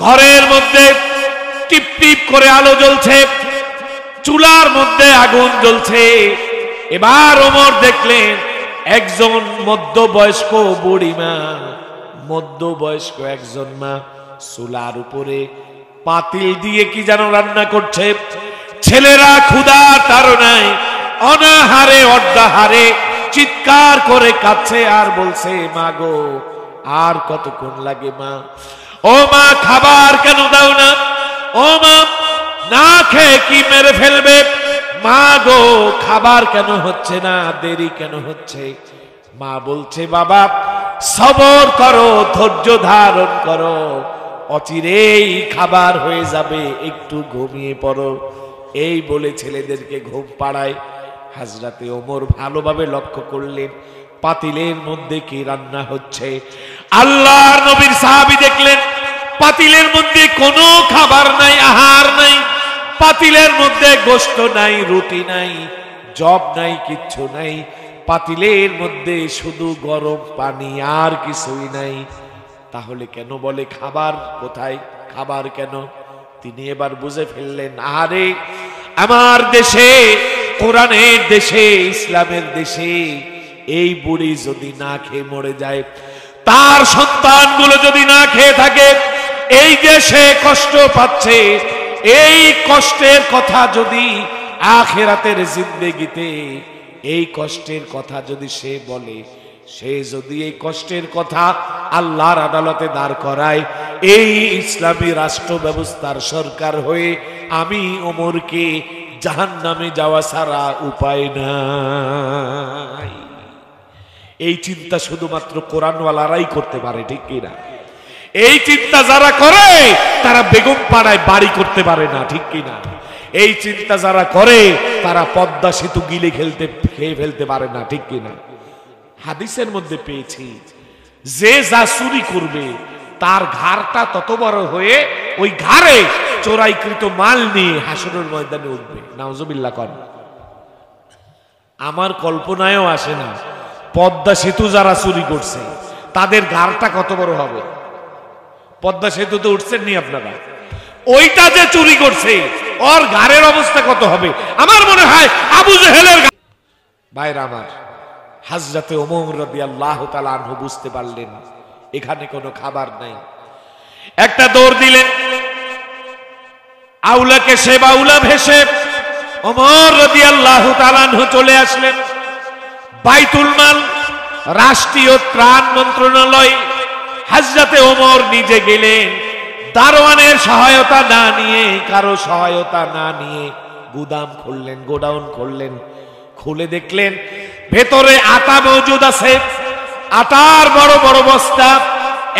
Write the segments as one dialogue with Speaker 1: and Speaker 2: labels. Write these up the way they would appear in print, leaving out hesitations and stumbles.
Speaker 1: ঘরের মধ্যে টিপ টিপ করে আলো জ্বলছে, চুলার মধ্যে আগুন জ্বলছে। এবার ওমর দেখলেন একজন মধ্যবয়স্ক বুড়িমা, মধ্যবয়স্ক একজন মা চুলার উপরে পাতিল দিয়ে কি যেন রান্না করছে। ছেলেরা ক্ষুধা তাড়নায় অনাহারে অর্ধাহারে চিৎকার করে কাঁদছে আর বলছে, মা গো আর কতক্ষণ লাগে মা, ও মা খাবার কেন দাও না, ও মা না খেয়ে কি মেরে ফেলবে, মা গো খাবার কেন হচ্ছে না, দেরি কেন হচ্ছে। মা বলছে, বাবা সবর করো, ধৈর্য ধারণ করো, অচিরেই খাবার হয়ে যাবে, একটু ঘুমিয়ে পড়ো। এই বলে ছেলেদেরকে ঘুম পাড়ায়। হযরতে ওমর ভালোভাবে লক্ষ্য করলেন পাতিলের মধ্যে কি রান্না হচ্ছে। আল্লাহর নবীর সাহাবী দেখলেন পাতিলের মধ্যে কোনো খাবার নাই, আহার নাই, পাতিলের মধ্যে গোশত নাই, রুটি নাই, জব নাই, কিচ্ছু নাই, পাতিলের মধ্যে শুধু গরম পানি আর কিছুই নাই। তাহলে কেন বলে খাবার কোথায়, খাবার কেন? তিনি এবার বুঝে ফেললেন, আরে আমার দেশে, কোরআনের দেশে, ইসলামের দেশে এই বুড়ি যদি না খেয়ে মরে যায়, তার সন্তানগুলো যদি না খেয়ে থাকে, এই যে সে কষ্ট পাচ্ছে, এই কষ্টের কথা যদি আখিরাতের জিন্দেগিতে এই কষ্টের কথা যদি সে বলে, সে যদি এই কষ্টের কথা আল্লাহর আদালতে দাঁড় করায়, এই ইসলামী রাষ্ট্র ব্যবস্থার সরকার হয়ে আমি ওমরকে জাহান্নামে যাওয়া ছাড়া উপায় নাই। এই চিন্তা শুধুমাত্র কোরআনওয়ালারাই করতে পারে, ঠিক কিনা? এই চিন্তা যারা করে তারা বেগম পাড়ায় বাড়ি করতে পারে না, ঠিক কিনা? এই চিন্তা যারা করে তারা পদ্মা সেতু গিলে খেয়ে ফেলতে পারে না, ঠিক কিনা? হাদিসের মধ্যে পেয়েছি যে যা চুরি করবে তার ঘাড়টা তত বড় হয়ে ওই ঘাড়ে চোরাইকৃত মাল নিয়ে হাসরের ময়দানে উঠবে। নাউজুবিল্লাহ কর। আমার কল্পনায়ও আসে না পদ্মা সেতু যারা চুরি করছে তাদের ঘাড়টা কত বড় হবে। পদ্মা সেতুতে উঠছেন নি আপনারা? ওইটা যে চুরি করছে ওর ঘাড়ের অবস্থা কত হবে? আমার মনে হয় আবু জেহেলের। ভাইরা আমার, হযরতে ওমর রাদিয়াল্লাহু তাআলা আনহু বুঝতে পারলেন এখানে কোনো খাবার নাই। একটা দৌড় দিলেন, আউলাকে সে বাউলা ভেসে ওমর রাদিয়াল্লাহু তাআলা আনহু চলে আসলেন বাইতুল মাল, রাষ্ট্রীয় ত্রাণ মন্ত্রণালয়। হযরতে ওমর নিজে গেলেন, দারোয়ানের সহায়তা না নিয়ে, কারো সহায়তা না নিয়ে গুদাম খুললেন, গোডাউন খুললেন। খুলে দেখলেন ভেতরে আটা মজুদ আছে, আটার বড় বড় বস্তা।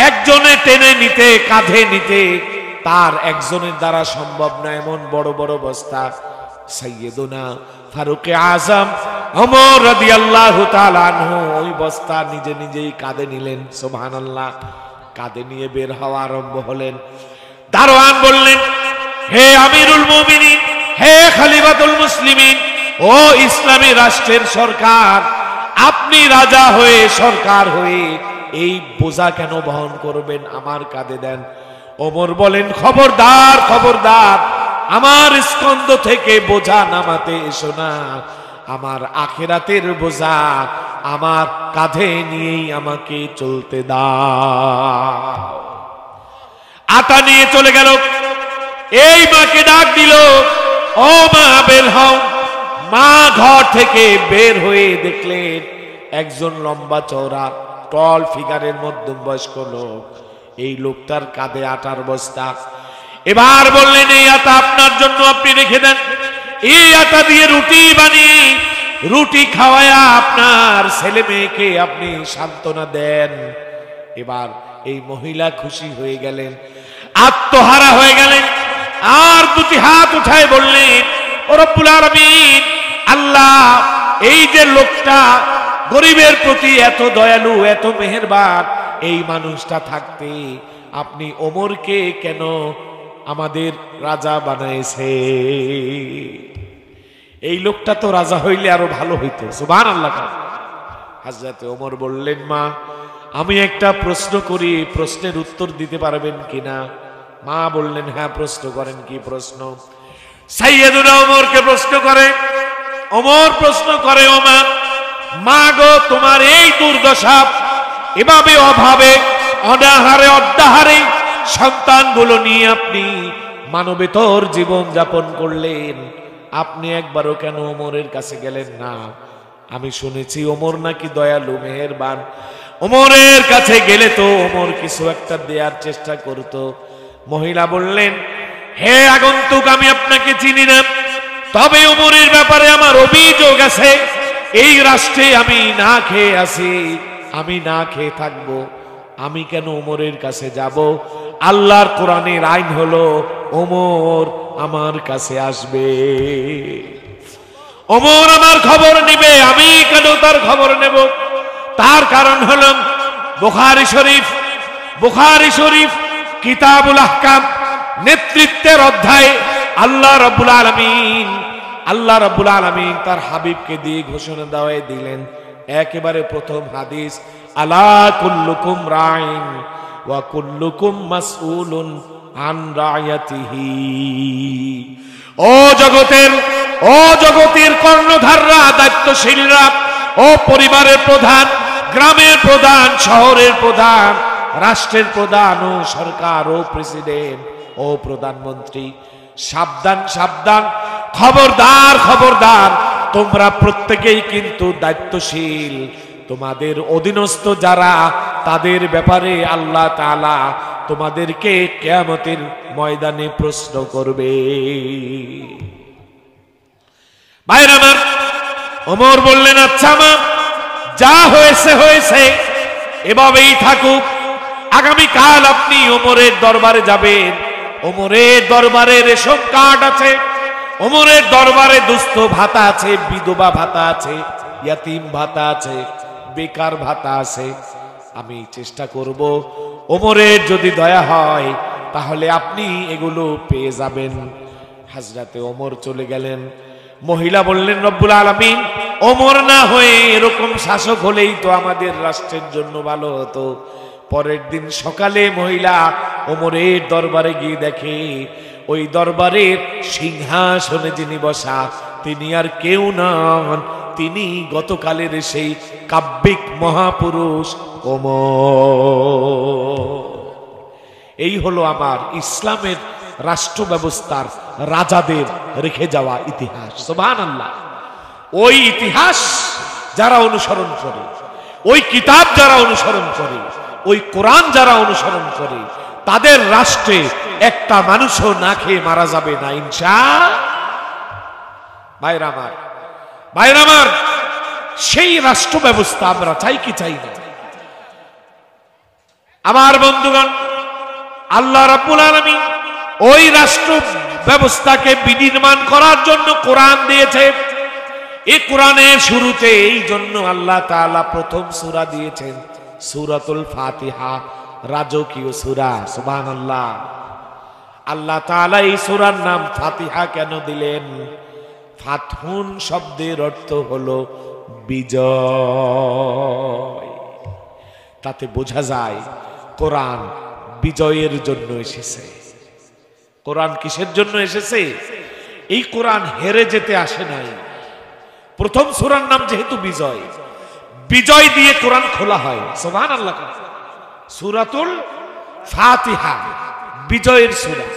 Speaker 1: একজনে টেনে নিতে, কাঁধে নিতে তার একজনের দ্বারা সম্ভব না, এমন বড় বড় বস্তা। সাইয়েদুনা ফারুক আজম ওমর রাদিয়াল্লাহু তাআলা আনহু ওই বস্তা নিজে নিজেই কাঁধে নিলেন। সুবহানাল্লাহ। কাঁধে নিয়ে বের হওয়া আরম্ভ হলেন। দারোয়ান বললেন, হে আমিরুল মুমিনিন, হে খলিফাতুল মুসলিমিন, ও ইসলামী রাষ্ট্রের সরকার, আপনি রাজা হয়ে, সরকার হয়ে এই বোঝা কেন বহন করবেন? আমার কাঁধে দেন। ওমর বলেন, খবরদার, খবরদার, আমার স্কন্ধ থেকে বোঝা নামাতে এসো না। আমার আখিরাতের বোঝা আমার কাঁধে নিয়েই আমাকে চলতে দাও। আটা নিয়ে চলে গেল। এই মাকে ডাক দিল, ও মা বের হও। মা ঘর থেকে বের হয়ে দেখলেন একজন লম্বা চওড়া টল ফিগারের মধ্যম বয়স্ক লোক। এই লোকটার কাঁধে আটার বস্তা। এবার বললেন, এই আটা আপনার জন্য, আপনি রেখে দেন। এই আটা দিয়ে রুটি বানিয়ে রুটি খাওয়ায়া আপনার ছেলে মেয়েকে আপনি সান্ত্বনা দেন। এবার এই মহিলা খুশি হয়ে গেলেন, আত্মহারা হয়ে গেলেন, আর দুটি হাত উঠায় বললেন, ও রব্বুল আলামিন, আল্লাহ, এই যে লোকটা গরিবের প্রতি এত দয়ালু, এত মেহেরবান, এই মানুষটা থাকতে আপনি ওমরকে কেন আমাদের রাজা বানাইছে? এই লোকটা তো রাজা হইলে আরো ভালো হইতো। সুবহানাল্লাহ। হযরতে ওমর বললেন, মা, আমি একটা প্রশ্ন করি, প্রশ্নের উত্তর দিতে পারবেন কিনা? মা বললেন, হ্যাঁ প্রশ্ন করেন। কি প্রশ্ন? সাইয়েদুনা ওমরকে প্রশ্ন করে। ওমর প্রশ্ন করে, ও মা, মা গো, তোমার এই দুর্দশা, এভাবে অভাবে অনাহারে অদ্যাহারে সন্তানগুলো নিয়ে আপনি মানবেতর জীবন যাপন করলেন, আপনি একবারও কেন ওমরের কাছে গেলেন না? আমি শুনেছি ওমর নাকি দয়ালু, মেহেরবান। ওমরের কাছে গেলে তো ওমর কিছু একটা দেওয়ার চেষ্টা করত। মহিলা বললেন, হে আগন্তুক, আমি আপনাকে চিনি না, তবে ওমরের ব্যাপারে আমার অভিযোগ আছে। এই রাষ্ট্রে আমি না খেয়ে আছি, আমি না খেয়ে থাকবো, আমি কেন ওমরের কাছে যাব? আল্লাহর কোরআনের আইন হলো ওমর আমার কাছে আসবে, ওমর আমার খবর নিবে, আমি কেন তার খবর নেব? তার কারণ হলো বুখারী শরীফ কিতাবুল আহকাম নেতৃত্বের অধ্যায়ে আল্লাহ রাব্বুল আলামিন তার হাবিবকে দিয়ে ঘোষণা দেওয়াই দিলেন। একেবারে প্রথম হাদিস, আলা কুল্লুকুম রাইন ওয়া কুল্লুকুম মাসউলুন আন রায়াতিহি। ও জগতের কর্ণধাররা, দায়িত্বশীলরা, ও পরিবারের প্রধান, গ্রামের প্রধান, শহরের প্রধান, রাষ্ট্রের প্রধান, ও সরকার, ও প্রেসিডেন্ট, ও প্রধানমন্ত্রী, সাবধান সাবধান, খবরদার, তোমরা প্রত্যেকেই কিন্তু দায়িত্বশীল। তোমাদের অধীনস্থ যারা, তাদের ব্যাপারে আল্লাহ তাআলা তোমাদেরকে কিয়ামতের ময়দানে প্রশ্ন করবে। ভাইরা আমার, ওমর বললেন, আচ্ছা মা, যা হয়েছে এভাবেই থাকুক। আগামীকাল আপনি ওমরের দরবারে যাবেন। ওমরের দরবারে রেশন কার্ড আছে, ওমরের দরবারে দুস্থ ভাতা আছে, বিধবা ভাতা আছে, ইয়াতিম ভাতা আছে, বেকার ভাতা আছে। আমি চেষ্টা করব, ওমরের যদি দয়া হয় তাহলে আপনি এগুলো পেয়ে যাবেন। হযরতে ওমর চলে গেলেন। মহিলা বললেন, রব্বুল আলামিন, ওমর না হয়ে এরকম শাসক হলেই তো আমাদের রাষ্ট্রের জন্য ভালো হতো। পরের দিন সকালে মহিলা ওমরের দরবারে গিয়ে দেখে, ওই দরবারের সিংহাসনে যিনি বসা, তিনি আর কেউ নন, তিনি গতকালের সেই কাব্যিক মহাপুরুষ ওমর। এই হলো আমার ইসলামের রাষ্ট্র ব্যবস্থার রাজাদের রেখে যাওয়া ইতিহাস। সুবহানাল্লাহ। ওই ইতিহাস যারা অনুসরণ করে, ওই কিতাব যারা অনুসরণ করে, ওই কোরআন যারা অনুসরণ করে, তাদের রাষ্ট্রে একটা মানুষও না খেয়ে মারা যাবে না ইনশাআল্লাহ। ভাইরা আমার, সেই রাষ্ট্র ব্যবস্থা আমরা চাই কি চাই না? আমার বন্ধুগণ, আল্লাহ রাব্বুল আলামিন ওই রাষ্ট্র ব্যবস্থাকে বিনির্মাণ করার জন্য কোরআন দিয়েছে। এই কোরআনের শুরুতে এই জন্য আল্লাহ তাআলা প্রথম সূরা দিয়েছেন সূরাতুল ফাতিহা, রাজকীয় সূরা। সুবহানাল্লাহ। আল্লাহ তাআলা এই সূরার নাম ফাতিহা কেন দিলেন? ফাতহুন শব্দের অর্থ হলো বিজয়। তাতে বোঝা যায় কোরআন বিজয়ের জন্য এসেছে। কোরআন কিসের জন্য এসেছে? এই কোরআন হেরে যেতে আসে নাই। প্রথম সূরার নাম যেহেতু বিজয়, বিজয় দিয়ে কোরআন খোলা হয়। সুবহানাল্লাহ। সূরাতুল ফাতিহা বিজয়ের সূরা,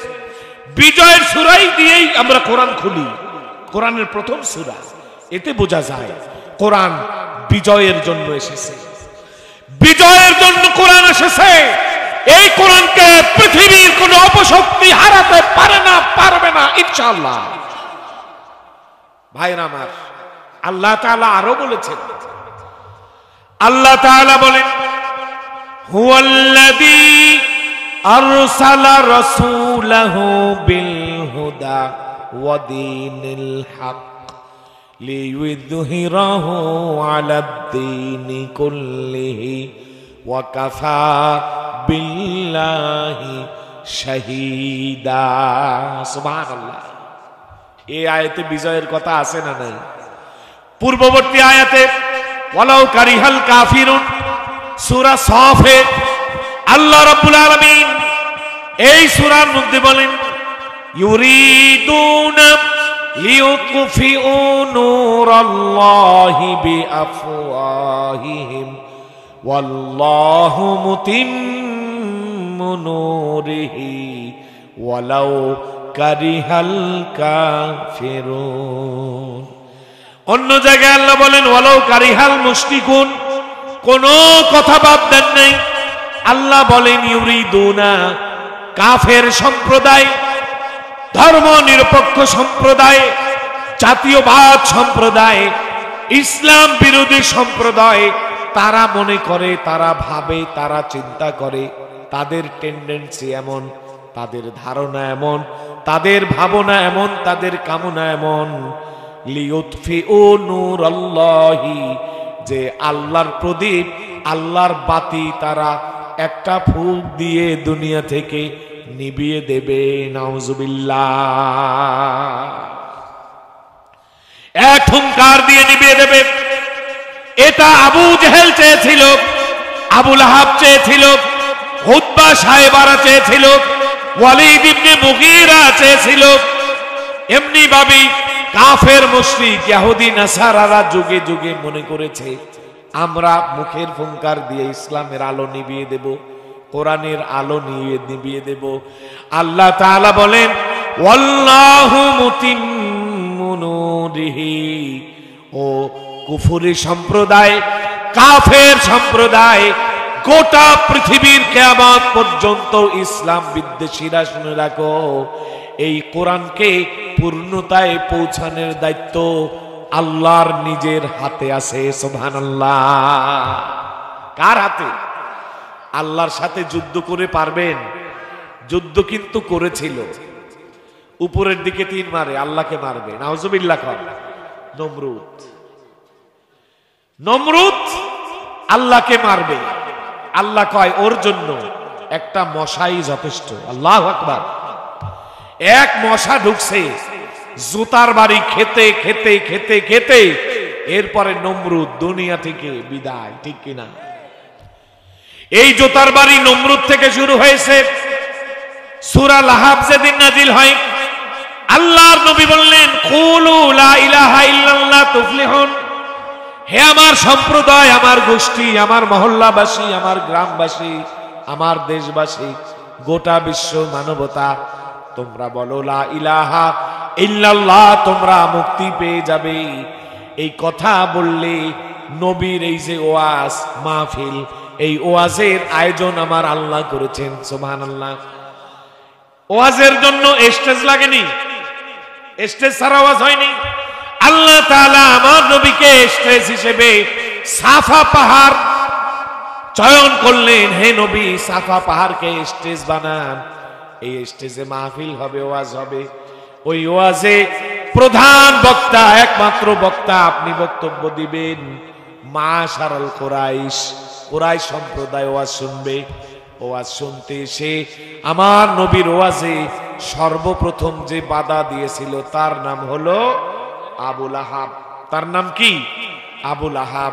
Speaker 1: বিজয়ের সূরাই দিয়েই আমরা কোরআন খুলি। কোরআনের প্রথম সূরা, এতে বোঝা যায় কোরআন বিজয়ের জন্য এসেছে। বিজয়ের জন্য কোরআন এসেছে। এই কোরআনকে পৃথিবীর কোন অপশক্তি হারাতে পারবে না ইনশাআল্লাহ। ভাইরা আমার, আল্লাহ তাআলা আরো বলেছেন, আল্লাহ তাআলা বলেন, হুয়াল্লাযী আরসালা রাসূলাহু বিল হুদা ওয়া দীনিল হক লিইয়ুযহিরাহু আলাদ-দীনি কুল্লিহি ওয়া কাফা বিল্লাহি শাহীদা। সুবহানাল্লাহ। এই আয়াতে বিজয়ের কথা আছে না নাই? পূর্ববর্তী আয়াতে ওয়ালাউ কারিহাল কাফিরুন, সূরা সফে আল্লাহ রাব্বুল আলামিন এই সূরার মধ্যে বলেন ইউরিদুনা লিইউতফিউ নূরাল্লাহি বিআফওয়াহিহিম ওয়াল্লাহু মুতিম্মু নূরিহি ওয়ালাউ কারিহাল কাফিরুন। অন্য জায়গায় আল্লাহ বলেন ওয়ালাউ কারিহাল মুশরিকুন, কোন কথা বাদ দেন নাই। আল্লাহ বলেন ইউরিদুনা, কাফের সম্প্রদায়, ধর্ম নিরপেক্ষ সম্প্রদায়, জাতীয়বাদ সম্প্রদায়, ইসলাম বিরোধী সম্প্রদায়, তারা মনে করে, তারা ভাবে, তারা চিন্তা করে, তাদের টেন্ডেন্সি এমন, তাদের ধারণা এমন, তাদের ভাবনা এমন, তাদের কামনা এমন, লিউতফিউ নূরাল্লাহি, যে আল্লাহর প্রদীপ, আল্লাহর বাতি তারা একটা ফুঁক দিয়ে দুনিয়া থেকে নিভিয়ে দেবে। নাউজুবিল্লাহ। এক হুঙ্কার দিয়ে নিভিয়ে দেবে। এটা আবু জেহেল চেয়েছিল, আবু লাহাব চেয়েছিল, উতবা সাহেবারা চেয়েছিল, ওয়ালিদ ইবনে মুগীরা চেয়েছিল, এমনি ভাবে কাফের মুশরিক ইহুদি নাসারারা যুগে যুগে মনে করেছে আমরা মুখের হুঙ্কার দিয়ে ইসলামের আলো নিভিয়ে দেব, কোরআনের আলো নিভিয়ে দেব। আল্লাহ তাআলা বলেন ওয়াল্লাহু মুতিম্মু নূরিহি, ও কুফরি সম্প্রদায়, কাফের সম্প্রদায়, গোটা পৃথিবীর কিয়ামত পর্যন্ত ইসলাম বিদ্বেষীরা শুনে রাখো, এই কোরআনকে পূর্ণতায় পৌঁছানোর দায়িত্ব আল্লাহর নিজের হাতে আছে। সুবহানাল্লাহ। কার হাতে? আল্লাহর সাথে যুদ্ধ করে পারবেন? যুদ্ধ কিন্তু করেছিল, উপরের দিকে 3 মারে, আল্লাহকে মারবে। নাউজুবিল্লাহ। নমরুদ, নমরুদ আল্লাহকে মারবে। আল্লাহ কয় ওর জন্য একটা মশাই যথেষ্ট। আল্লাহু আকবার। এক মশা ঢুকছে, জুতার বাড়ি খেতে খেতে খেতে খেতে এরপরে নমরুদ দুনিয়া থেকে বিদায়। ঠিক কিনা? এই জুতার বাড়ি নমরুদ থেকে শুরু হয়েছে। সূরা লাহাব যেদিন নাজিল হয়, আল্লাহর নবী বললেন কুলু লা ইলাহা ইল্লাল্লাহ তুফলিহুন। হে আমার সম্প্রদায়, আমার গোষ্ঠী, আমার মহল্লাবাসী, আমার গ্রামবাসী, আমার দেশবাসী, গোটা বিশ্ব মানবতা, তোমরা বলো লা ইলাহা ইল্লাল্লাহ, তোমরা মুক্তি পেয়ে যাবে। এই কথা বললে নবীর এই যে ওয়াজ মাহফিল, এই ওয়াজের আয়োজন আমার আল্লাহ করেছেন। সুবহানাল্লাহ। ওয়াজের জন্য স্টেজ লাগেনি, স্টেজ ছাড়া ওয়াজ হয়নি। আল্লাহ তাআলা আমার নবীকে স্টেজ হিসেবে সাফা পাহাড় চয়ন করলেন। হে নবী, সাফা পাহাড়কে স্টেজ বানান, এই স্টেজে মাহফিল হবে, ওয়াজ হবে। ওই ওয়াজে প্রধান বক্তা, একমাত্র বক্তা আপনি বক্তব্য দিবেন। মাশারাল কুরাইশ, কুরাইশ সম্প্রদায় ওয়াজ শুনবে। ওয়াজ শুনতে এসে আমার নবীর ওয়াজে সর্বপ্রথম যে বাধা দিয়েছিল তার নাম হলো আবু লাহাব। তার নাম কি? আবু লাহাব।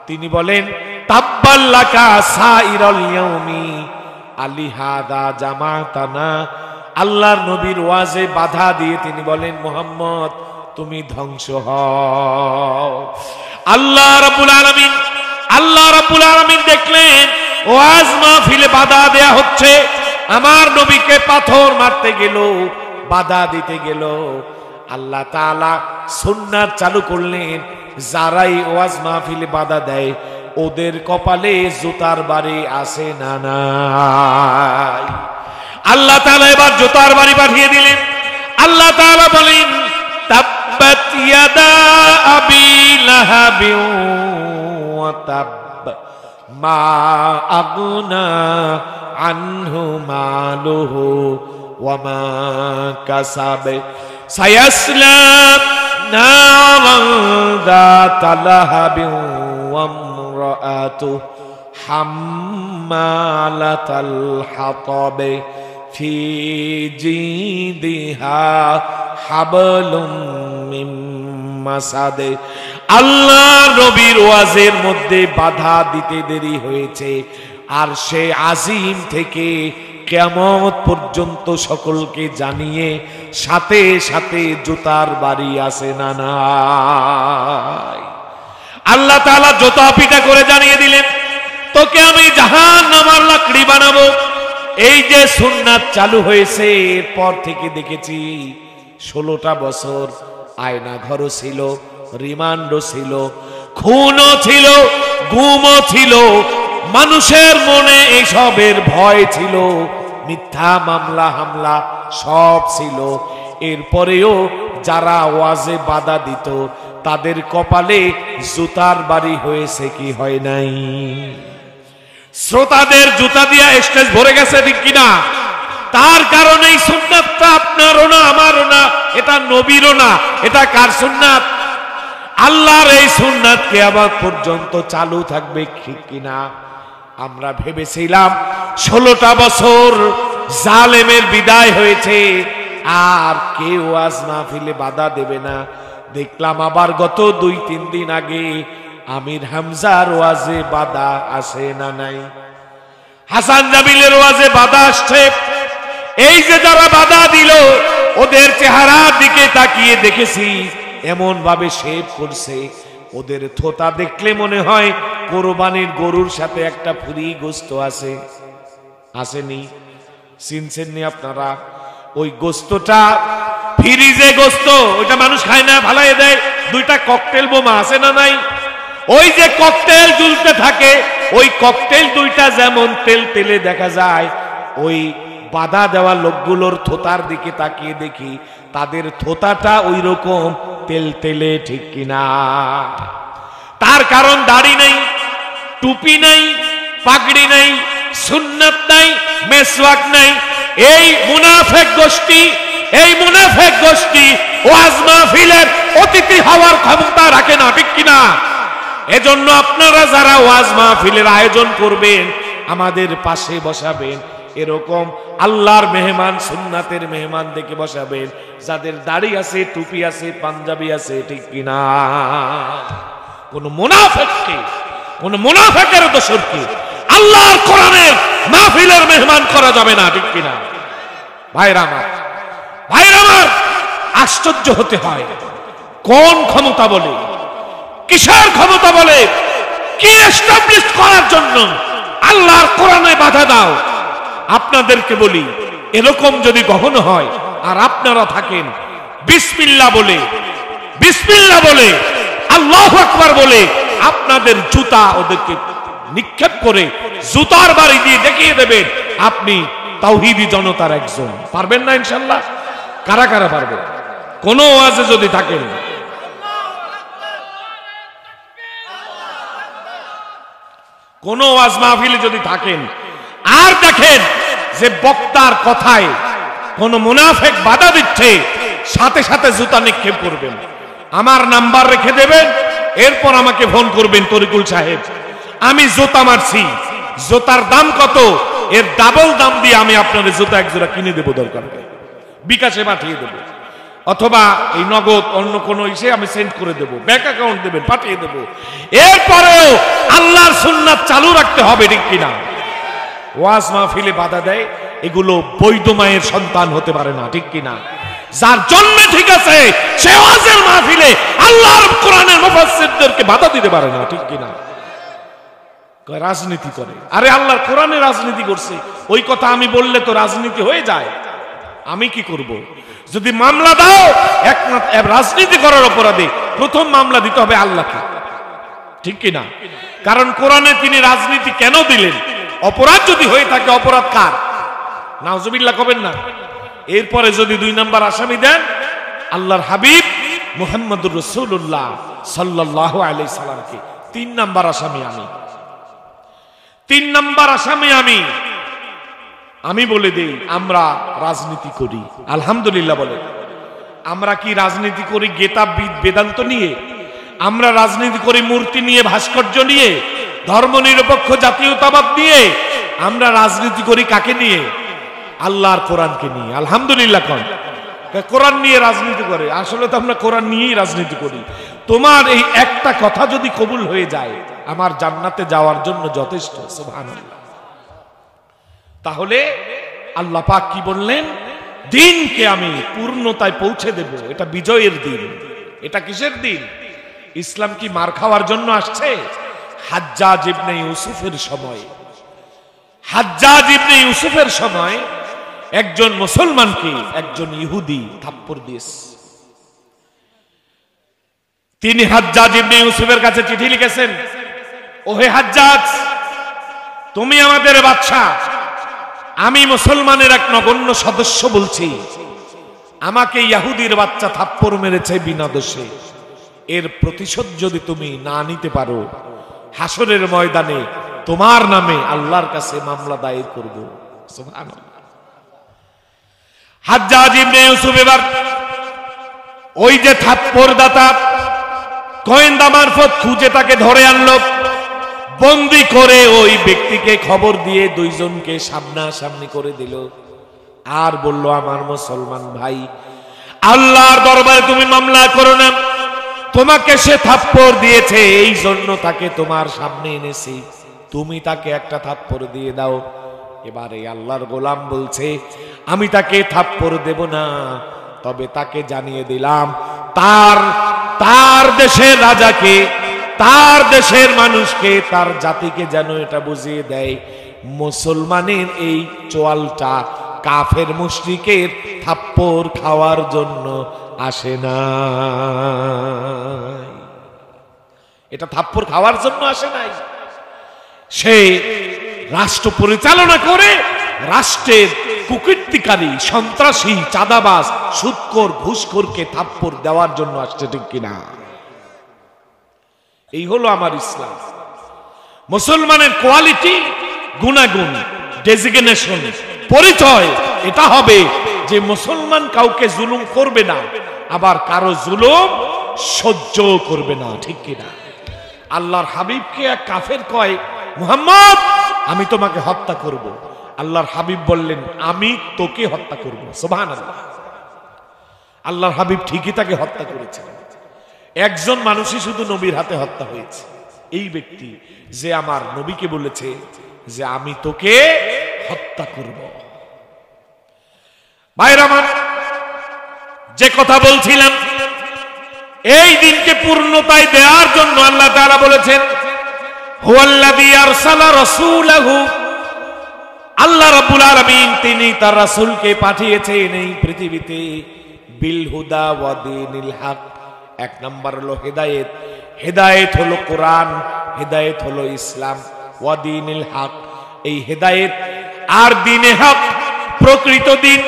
Speaker 1: তিনি বলেন তাব্বাল্লাকা সাইরাল ইয়াউমি আলিহাদা জামাতানা। আল্লাহর নবীর ওয়াজে বাধা দিয়ে তিনি বলেন মুহাম্মদ তুমি ধ্বংস হও। আল্লাহ রাব্বুল আলামিন দেখলেন ওয়াজ মাহফিলে বাধা দেয়া হচ্ছে, আমার নবীকে পাথর মারতে গেল, বাধা দিতে গেল। আল্লাহ তাআলা সুন্নাত চালু করলেন, যারাই ওয়াজ মাহফিলে বাধা দেয় ওদের কপালে জুতার বাড়ি আছে না নাই? আল্লাহ তাআলা এবার জুতার বাড়ি পাঠিয়ে দিলেন। আল্লাহ তাআলা বলেন তাব্বাত ইয়াদা আবি লাহাবি ওয়া তাব মা আগনা আনহু মালুহু ওয়া মা কাসাব সায়াসলা নারান যাতা লাহাবিন ওয়া ইমরাআতু হাম্মালাতাল হাতাব ফি জিদিহা হাবলুম মিন মাসাদ। আল্লাহ নবীর ওয়াজের মধ্যে বাধা দিতে দেরি হয়েছে, আর সে আজিম থেকে কিয়ামত পর্যন্ত সকলকে জানিয়ে সাথে সাথে জুতার বাড়ি আছে না নাই? আল্লাহ তাআলা জুতা পিটা করে জানিয়ে দিলেন, তোকে আমি জাহান্নামের লাকড়ি বানাবো। এই যে সুন্নাত চালু হয়েছে, এরপর থেকে দেখেছি 16টা বছর আয়না ঘরও ছিল, রিমান্ডও ছিল, খুনও ছিল, গুমও ছিল, মানুষের মনে এইসবের ভয় ছিল, মিথ্যা মামলা হামলা সব ছিল। এরপরেও যারা ওয়াজে বাধা দিত তাদের কপালে জুতার বাড়ি হয়েছে কি হয় নাই? শ্রোতাদের জুতা দিয়া স্টেজ ভরে গেছে, ঠিক কিনা? তার কারণে এই সুন্নাতটা আপনারও না, আমারও না, এটা নবীরও না। এটা কার সুন্নাত? আল্লাহর এই সুন্নাত কিয়ামত পর্যন্ত চালু থাকবে, ঠিক কিনা? আমরা ভেবেছিলাম 16টা বছর জালেমের বিদায় হয়েছে, আর কেউ ওয়াজ মাহফিলে বাধা দেবে না। দেখলাম আবার গত 2-3 দিন আগে আমির হামজার ওয়াজে বাধা আসে না নাই? হাসান জামিলের ওয়াজে বাধা আসছে। এই যে যারা বাধা দিল, ওদের চেহারার দিকে তাকিয়ে দেখেছি এমন ভাবে শেভ করছে, ওদের থোতা দেখলে মনে হয় কোরবানির গরুর সাথে একটা ফ্রি গোস্ত আছে। আসেনি? চিনছেন নি আপনারা? ওই গোস্তটা ফ্রিজে গোস্ত, ওইটা মানুষ খায় না, ফালাইয়ে দেয়। 2টা ককটেল বোমা আছে না নাই? ওই যে ককটেল ঝুলতে থাকে, ওই ককটেল 2টা যেমন তেল তেলে দেখা যায়, ওই বাধা দেওয়া লোকগুলোর থোতার দিকে তাকিয়ে দেখি তাদের থোতাটা ওই রকম তেল তেলে, ঠিক কিনা? তার কারণ দাড়ি নাই, টুপি নাই, পাগড়ি নাই, সুন্নাত নাই, মেসওয়াক নাই। এই মুনাফিক গোষ্ঠী, এই মুনাফিক গোষ্ঠী ওয়াজ মাহফিলের অতিথি হওয়ার ক্ষমতা রাখে না, ঠিক কিনা? এজন্য আপনারা যারা ওয়াজ মাহফিলের আয়োজন করবেন, আমাদের পাশে বসাবেন, এরকম আল্লাহর মেহমান, সুন্নাতের মেহমান দেখে বসাবেন, যাদের দাড়ি আছে, টুপি আছে, পাঞ্জাবি আছে, ঠিক কিনা? কোন মুনাফিককে, কোন মুনাফিকের দোসরকে আল্লাহর কোরআনের মাহফিলের মেহমান করা যাবে না, ঠিক কিনা? ভাইরা আমার, ভাইরা আমার, আশ্চর্য হতে হয়। কোন ক্ষমতা বলে, কিসের ক্ষমতা বলে, কি এস্টাবলিশ করার জন্য আল্লাহর কোরআনে বাধা দাও? আপনাদেরকে বলি, এরকম যদি কখনো হয় আর আপনারা থাকেন, বিসমিল্লাহ বলে, বিসমিল্লাহ বলে, আল্লাহু আকবার বলে আপনাদের জুতা ওদেরকে নিক্ষেপ করে জুতার বাড়ি দিয়ে দেখিয়ে দেবেন আপনি তাওহীদি জনতার একজন। পারবেন না ইনশাআল্লাহ? কারা কারা পারবে? কোন ওয়াজে যদি থাকেন, কোন ওয়াজ মাহফিলে যদি থাকেন আর দেখেন যে বক্তার কথায় কোন মুনাফিক বাধা দিচ্ছে, সাথে সাথে জুতা নিক্ষেপ করবেন। আমার নাম্বার রেখে দেবেন, এরপর আমাকে ফোন করবেন, তরিকুল সাহেব আমি জুতা মারছি, জুতার দাম কত, এর ডাবল দাম দিয়ে আমি আপনাদের জুতা একজোড়া কিনে দেবো, দরকার বিকাশে পাঠিয়ে দেবো, অথবা এই নগদ অন্য কোনো ইসে আমি সেন্ড করে দেবো, ব্যাংক অ্যাকাউন্ট দেবেন, পাঠিয়ে দেবো। এরপরেও আল্লাহর সুন্নাত চালু রাখতে হবে, ঠিক কিনা? ওয়াজ মাহফিলে বাধা দেয়, এগুলো বৈধ মায়ের সন্তান হতে পারে না, ঠিক কিনা? যার জন্মে ঠিক আছে, সে ওয়াজের মাহফিলে আল্লাহর কোরআনের মুফাসসিরদেরকে বাধা দিতে পারে না, ঠিক কিনা? রাজনীতি করে, আরে আল্লাহর কোরআনে রাজনীতি করছে, ওই কথা আমি বললে তো রাজনীতি হয়ে যায়। আমি কি করব? যদি মামলা দাও রাজনীতি করার অপরাধে, প্রথম মামলা দিতে হবে আল্লাহকে, ঠিক কিনা? কারণ কোরআনে তিনি রাজনীতি কেন দিলেন? অপরাধ যদি হয়ে থাকে, অপরাধ কার? নাউজুবিল্লাহ কবেন না। এরপরে যদি 2 নাম্বার আসামি দেন আল্লাহর হাবিব মুহাম্মদুর রাসূলুল্লাহ সাল্লাল্লাহু আলাইহি সাল্লামকে, 3 নাম্বার আসামি আমি, 3 নাম্বার আসামি আমি। আমি বলে দেই, আমরা রাজনীতি করি, আলহামদুলিল্লাহ বলে। আমরা কি রাজনীতি করি গীতা বেদান্ত নিয়ে? আমরা রাজনীতি করি মূর্তি নিয়ে, ভাস্কর্য নিয়ে, ধর্মনিরপেক্ষ জাতীয়তাবাদ নিয়ে? আমরা রাজনীতি করি কাকে নিয়ে? আল্লাহর কোরআনকে নিয়ে। আলহামদুলিল্লাহ। কোরআন নিয়ে রাজনীতি করে, আসলে তো আমরা কোরআন নিয়েই রাজনীতি করি। তোমার এই একটা কথা যদি কবুল হয়ে যায়, আমার জান্নাতে যাওয়ার জন্য যথেষ্ট। সুবহানাল্লাহ। তাহলে আল্লাহ পাক কি বললেন? দিনকে আমি পূর্ণতায় পৌঁছে দেব। এটা বিজয়ের দিন। এটা কিসের দিন? ইসলাম কি মার খাওয়ার জন্য আসছে? হাজ্জাজ ইবনে ইউসুফের সময়, হাজ্জাজ ইবনে ইউসুফের সময় একজন মুসলমানকে একজন ইহুদি থাপ্পড় দিয়েছে। তিনি হাজ্জাজ ইবনে ইউসুফের কাছে চিঠি লিখেছেন, ওহে হাজ্জাজ, তুমি আমাদের বাদশা, আমি মুসলমানের এক নগণ্য সদস্য বলছি, আমাকে ইহুদির বাচ্চা থাপ্পড় মেরেছে বিনা দোষে। এর প্রতিশোধ যদি তুমি না নিতে পারো, হাসরের ময়দানে তোমার নামে আল্লাহর কাছে মামলা দায়ের করব। সুবহানাল্লাহ। হাজ্জাজ ইবনে ইউসুফ এবার ওই যে থাপ্পড় দাতা গোয়েন্দা মারফত খুঁজে তাকে ধরে আনলো, বন্দি করে ওই ব্যক্তিকে খবর দিয়ে দুইজনকে সামনাসামনি করে দিল, আর বলল, আমার মুসলমান ভাই, আল্লাহর দরবারে তুমি মামলা করো না, তোমাকে সে থাপ্পড় দিয়েছে, এই জন্য তাকে তোমার সামনে এনেছি, তুমি তাকে একটা থাপ্পড় দিয়ে দাও। এবারে আল্লাহর গোলাম বলছে, আমি তাকে থাপ্পড় দেব না, তবে তাকে জানিয়ে দিলাম তার দেশের রাজাকে, তার দেশের মানুষকে, তার জাতিকে যেন এটা বুঝিয়ে দেয়, মুসলমানের এই চোয়ালটা কাফের মুশরিকের থাপ্পড় খাওয়ার জন্য আসে না। এটা থাপ্পড় খাওয়ার জন্য আসে নাই। সে রাষ্ট্র পরিচালনা করে রাষ্ট্রের কুকীর্তিকারী, সন্ত্রাসী, চাঁদাবাজ, সুদখোর, ঘুষখোরকে থাপ্পড় দেওয়ার জন্য আসছে, ঠিক কিনা? এই হলো আমার ইসলাম। মুসলমানের কোয়ালিটি, গুণাগুণ, ডেজিগনেশন, পরিচয় এটা হবে যে মুসলমান কাউকে জুলুম করবে না, আবার কারো জুলুম সহ্য করবে না, ঠিক কিনা? আল্লাহর হাবিবকে এক কাফের কয়, মুহাম্মদ, আমি তোমাকে হত্যা করব। আল্লাহর হাবিব বললেন, আমি তোকে হত্যা করব। সুবহানাল্লাহ। আল্লাহর হাবিব ঠিকই তাকে হত্যা করেছেন। একজন মানুষই শুধু নবীর হাতে হত্যা হয়েছে, এই ব্যক্তি যে আমার নবীকে বলেছে যে আমি তোকে হত্যা করব। ভাইরা আমার, যে কথা বলছিলাম, এই দিনকে পূর্ণতায় দেওয়ার জন্য আল্লাহ তাআলা বলেছেন, হুয়াল্লাযী আরসালা রাসূলাহু, আল্লাহ রাব্বুল আলামিন তিনি তার রাসূলকে পাঠিয়েছেন এই পৃথিবীতে, বিল হুদা ওয়া দীনিল হক। এক নাম্বার হলো হেদায়েত, হেদায়েত হলো কোরআন, হেদায়েত হলো ইসলাম, ওয়া দীনিল হক। এই হেদায়েত আর দ্বীনে হক, প্রকৃত দিন,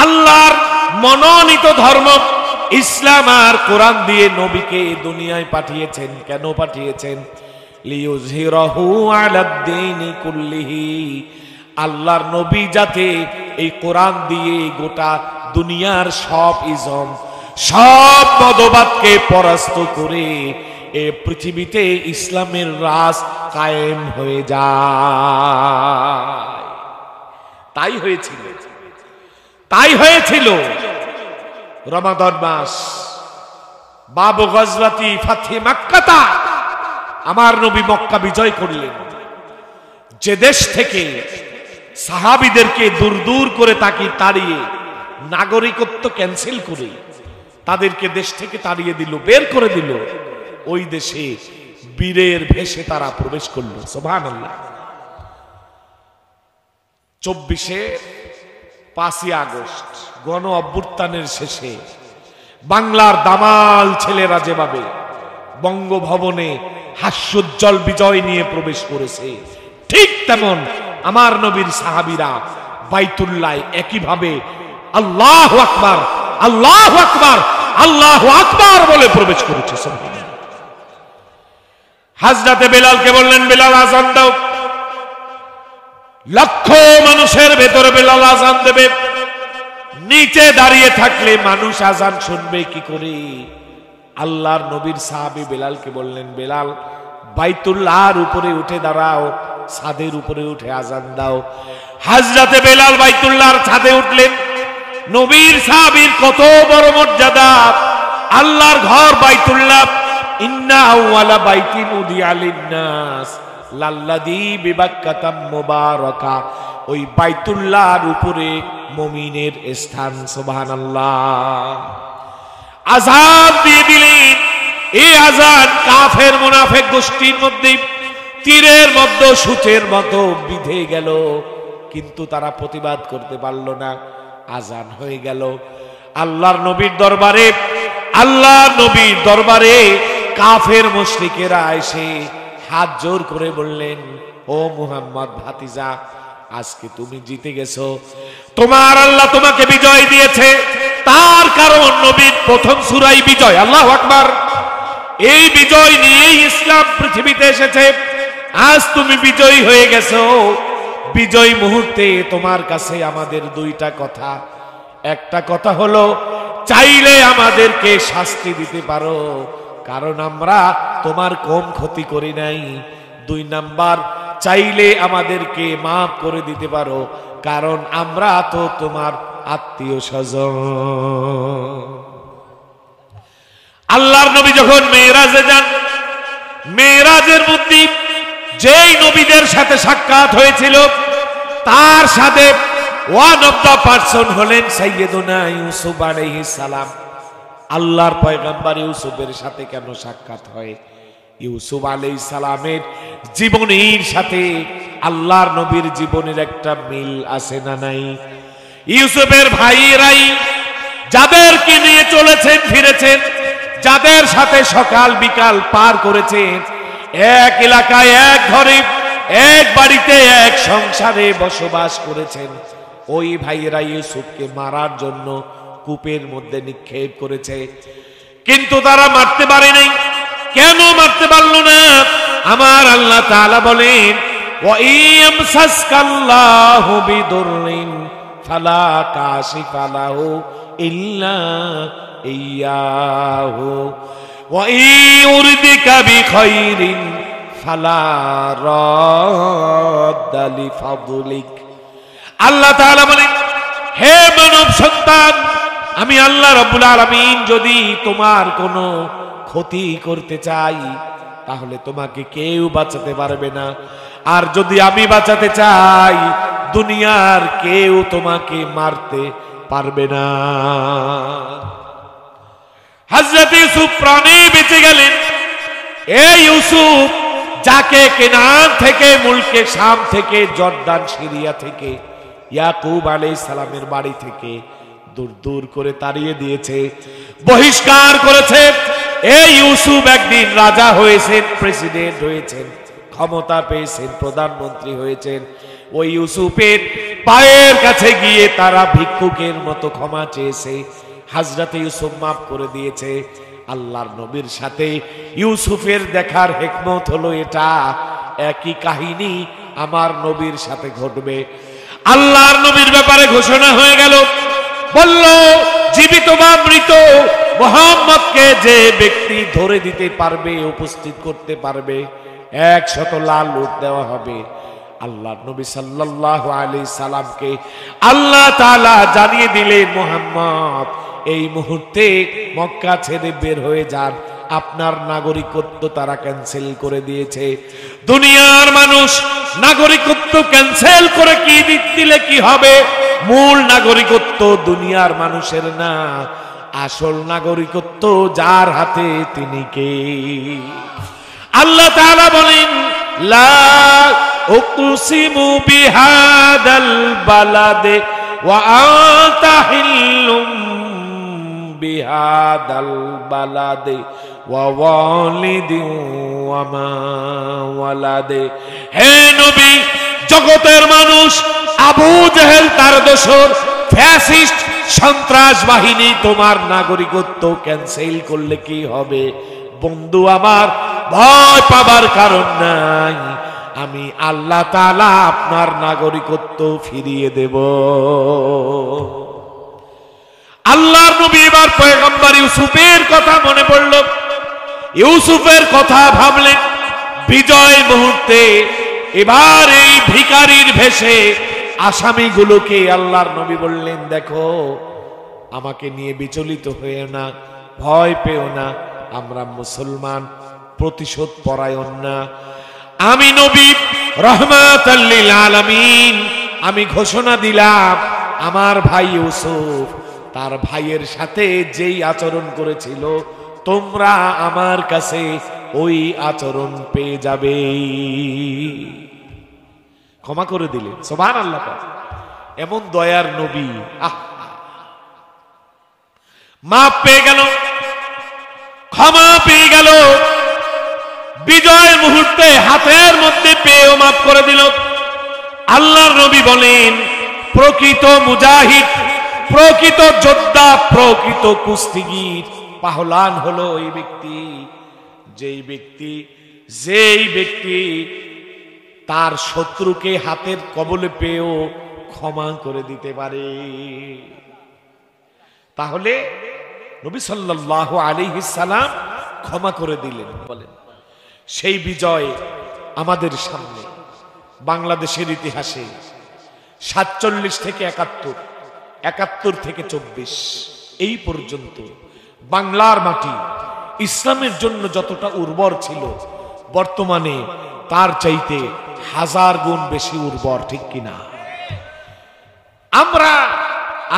Speaker 1: আল্লাহর মনোনীত ধর্ম ইসলাম আর কোরআন দিয়ে নবীকে দুনিয়ায় পাঠিয়েছেন। কেন পাঠিয়েছেন? লিইয়ুযহিরাহু আলাদ-দীনি কুল্লিহি, আল্লাহর নবী যাতে এই কোরআন দিয়ে গোটা দুনিয়ার সব ইজম, সব মতবাদকে পরাস্ত করে এই পৃথিবীতে ইসলামের রাজ কায়েম হয়ে যায়। তাই হয়েছিল রমাদান মাস, বাবু গজওয়াতি ফাতহি মক্কা, আমার নবী মক্কা বিজয় করলেন। যে দেশ থেকে সাহাবীদেরকে দূর দূর করে তাকে তাড়িয়ে, নাগরিকত্ব ক্যান্সেল করে তাদেরকে দেশ থেকে তাড়িয়ে দিল, বের করে দিল, ওই দেশে বীরের ভেষে তারা প্রবেশ করল। সুবহানাল্লাহ। 5ই আগস্ট গণ অভ্যুত্থানের শেষে বাংলার দামাল ছেলেরা যেভাবে বঙ্গভবনে হাস্যোজ্জ্বল বিজয় নিয়ে প্রবেশ করেছে, ঠিক তেমন আমার নবীর সাহাবীরা বাইতুল্লাহ একইভাবে আল্লাহু আকবার, আল্লাহু আকবার, আল্লাহু আকবার বলে প্রবেশ করেছে। হযরতে বেলালকে বললেন, বেলাল আযান দাও। লক্ষ মানুষের ভেতরে বেলাল আযান দেবে, নিচে দাঁড়িয়ে থাকলে মানুষ আযান শুনবে কি করে? আল্লাহর নবীর সাহাবী বেলালকে বললেন, বেলাল বাইতুল্লাহর উপরে উঠে দাঁড়াও, ছাদের উপরে উঠে আযান দাও। হযরতে বেলাল বাইতুল্লাহর ছাদে উঠলেন। নবীর সাহাবীর কত বড় মর্যাদা! আল্লাহর ঘর বাইতুল্লাহ, ইন্না আউওয়ালা বাইতিন উদিয়া লিন-নাস লাল্লাযী বিবাক্কাতা মুবারাকা ওই বাইতুল্লাহর উপরে মুমিনের স্থান। সুবহানাল্লাহ। আযান দিয়ে দিলেন। এই আযান কাফের মুনাফিক গোষ্ঠীর মধ্যে তীরের মতো সূচের মতো বিঁধে গেল, কিন্তু তারা প্রতিবাদ করতে পারল না। আযান হয়ে গেল। আল্লাহর নবীর দরবারে কাফের মুশরিকেরা এসে হাত জোর করে বললেন, ও মুহাম্মদ ভাতিজা, আজকে তুমি জিতে গেছো, তোমার আল্লাহ তোমাকে বিজয় দিয়েছে। তার কারণ নবীর প্রথম সূরাই বিজয়। আল্লাহু আকবার। এই বিজয় নিয়েই ইসলাম পৃথিবীতে এসেছে। আজ তুমি বিজয়ী হয়ে গেছো। বিজয় মুহূর্তে তোমার কাছে আমাদের দুইটা কথা। একটা কথা হলো, চাইলে আমাদেরকে শাস্তি দিতে পারো, কারণ আমরা তোমার কম ক্ষতি করি নাই। 2 নাম্বার, চাইলে আমাদেরকে মাফ করে দিতে পারো, কারণ আমরা তো তোমার আত্মীয় স্বজন। আল্লাহর নবী যখন মেরাজে যান, মেরাজের মধ্যে যেই নবীদের সাথে সাক্ষাৎ হয়েছিল তার সাথে ওয়ান অফ দ্য পারসন হলেন সাইয়্যিদুনা ইউসুফ আলাইহিস সালাম। আল্লাহর পয়গম্বর ইউসুফের সাথে কেন সাক্ষাৎ হয়? ইউসুফ আলাইহিস সালামের জীবনের সাথে আল্লাহর নবীর জীবনের একটা মিল আছে না নাই? ইউসুফের ভাইয়েরাই যাদেরকে নিয়ে চলেছেন ফিরেছেন, যাদের সাথে সকাল বিকাল পার করেছেন, এক এলাকায় এক ঘরে এক বাড়িতে এক সংসারে বসবাস করেছেন, ওই ভাইয়েরা ইউসুফকে মারার জন্য কূপের মধ্যে নিক্ষেপ করেছে, কিন্তু তারা মারতে পারে নাই। কেন মারতে পারল না? আমার আল্লাহ তাআলা বলেন, ওয়া ইয়ামসাসকাল্লাহু বিদুররিন ফালা কাশিফা লাহু ইল্লা ইয়াহু ওয়া ইউরিদিকা বিখাইরিন ফালা রাদ্দা লিফাদলিক। আল্লাহ তাআলা বলেন, হে মানব সন্তান, আমি আল্লাহ রাব্বুল আলামিন যদি তোমার কোনো ক্ষতি করতে চাই তাহলে তোমাকে কেউ বাঁচাতে পারবে না, আর যদি আমি বাঁচাতে চাই দুনিয়ার কেউ তোমাকে মারতে পারবে না। হযরত ইউসুফ প্রাণে বেঁচে গেলেন। এই ইউসুফ যাকে কেনান থেকে, মুলকে শাম থেকে, জর্দান সিরিয়া থেকে, ইয়াকুব আলাইহিস সালামের বাড়ি থেকে দূর দূর করে তাড়িয়ে দিয়েছে, বহিষ্কার করেছে। এই ইউসুফ একদিন রাজা হয়েছেন, প্রেসিডেন্ট হয়েছেন, ক্ষমতা পেয়েছেন, প্রধানমন্ত্রী হয়েছেন। ওই ইউসুফের পায়ের কাছে গিয়ে তারা ভিক্ষুকের মতো ক্ষমা চেয়েছে। হযরত ইউসুফ মাফ করে দিয়েছে। আল্লাহর নবীর সাথে ইউসুফের দেখার হিকমত হলো এটা, একই কাহিনী আমার নবীর সাথে ঘটবে। আল্লাহর নবীর ব্যাপারে ঘোষণা হয়ে গেল, বলল, জীবিত বা মৃত মুহাম্মদকে যে ব্যক্তি ধরে দিতে পারবে, উপস্থিত করতে পারবে, 100 লাল উট দেওয়া হবে। আল্লাহর নবী সাল্লাল্লাহু আলাইহি সাল্লামকে আল্লাহ তাআলা জানিয়ে দিলেন, মুহাম্মদ এই মুহূর্তে মক্কা ছেড়ে বের হয়ে যান, আপনার নাগরিকত্ব তারা ক্যান্সেল করে দিয়েছে। দুনিয়ার মানুষ নাগরিকত্ব ক্যান্সেল করে কি দিলে কি হবে? মূল নাগরিকত্ব দুনিয়ার মানুষের না, আসল নাগরিকত্ব যার হাতে তিনি কে? আল্লাহ তাআলা বলেন, লা উকসিমু বিহাদাল বালাদে ওয়া আনতা হিল্লুম বিহাদাল বালাদে ওয়া ওয়ালিদিন ওয়া মা ওয়ালাদে। হে নবী, জগতের মানুষ আবু জেহেল, তার দোসর ফ্যাসিস্ট সন্ত্রাস বাহিনী তোমার নাগরিকত্ব ক্যান্সেল করলে কি হবে? বন্ধু আমার, ভয় পাবার কারণ নাই, আমি আল্লাহ তাআলা আপনার নাগরিকত্ব ফিরিয়ে দেব। আল্লাহর নবী এবার পয়গম্বর ইউসুফের কথা মনে পড়ল, ইউসুফের কথা ভাবলেন। বিজয় মুহূর্তে এবার এই ভিখারির ভেষে আসামিগুলোকে আল্লাহর নবী বললেন, দেখো, আমাকে নিয়ে বিচলিত হয়েও না, ভয় পেও না, আমরা মুসলমান, প্রতিশোধ পরায়ণ না। আমি নবী রহমাতাল লিল আলামিন, আমি ঘোষণা দিলাম আমার ভাই ইউসুফ তার ভাইয়ের সাথে যেই আচরণ করেছিল তোমরা আমার কাছে ওই আচরণ পেয়ে যাবে। ক্ষমা করে দিলেন, সুবহানাল্লাহ। এমন দয়ার নবী, মাপ পেয়ে গেল, ক্ষমা পেয়ে গেল, বিজয়ের মুহূর্তে হাতের মধ্যে পেয়েও মাফ করে দিল। আল্লাহর নবী বলেন প্রকৃত মুজাহিদ, প্রকৃত যোদ্ধা, প্রকৃত কুস্তিগীর, পাহলান হলো ওই ব্যক্তি যেই ব্যক্তি তার শত্রুকে হাতের কবলে পেয়েও ক্ষমা করে দিতে পারে। তাহলে নবী সাল্লাল্লাহু আলাইহি সাল্লাম ক্ষমা করে দিলেন। বলেন সেই বিজয় আমাদের সামনে বাংলাদেশের ইতিহাসে 47 থেকে 71, 71 থেকে 24 এই পর্যন্ত বাংলার মাটি ইসলামের জন্য যতটা উর্বর ছিল বর্তমানে তার চাইতে 1000 গুণ বেশি উর্বর, ঠিক কিনা? আমরা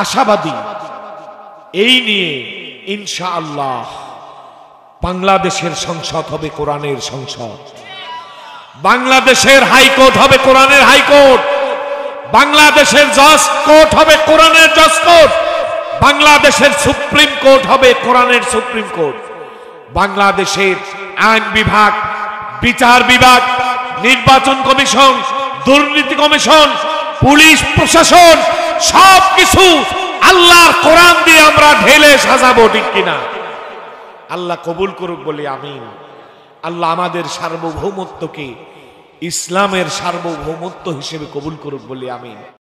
Speaker 1: আশাবাদী এই নিয়ে ইনশাআল্লাহ বাংলাদেশের সংসদ হবে কোরআনের সংসদ, বাংলাদেশের হাইকোর্ট হবে কোরআনের হাইকোর্ট, বাংলাদেশের জজ কোর্ট হবে কোরআনের জজ কোর্ট, বাংলাদেশের সুপ্রিম কোর্ট হবে কোরআনের সুপ্রিম কোর্ট, বাংলাদেশের আইন বিভাগ, বিচার বিভাগ, নির্বাচন কমিশন, দুর্নীতি কমিশন, পুলিশ প্রশাসন সবকিছু আল্লাহর কোরআন দিয়ে আমরা ঢেলে সাজাবো, ঠিক কিনা? আল্লাহ কবুল করুক বলে আমিন। আল্লাহ আমাদের সার্বভৌমত্বকে ইসলামের সার্বভৌমত্ব হিসেবে কবুল করুক বলে আমিন।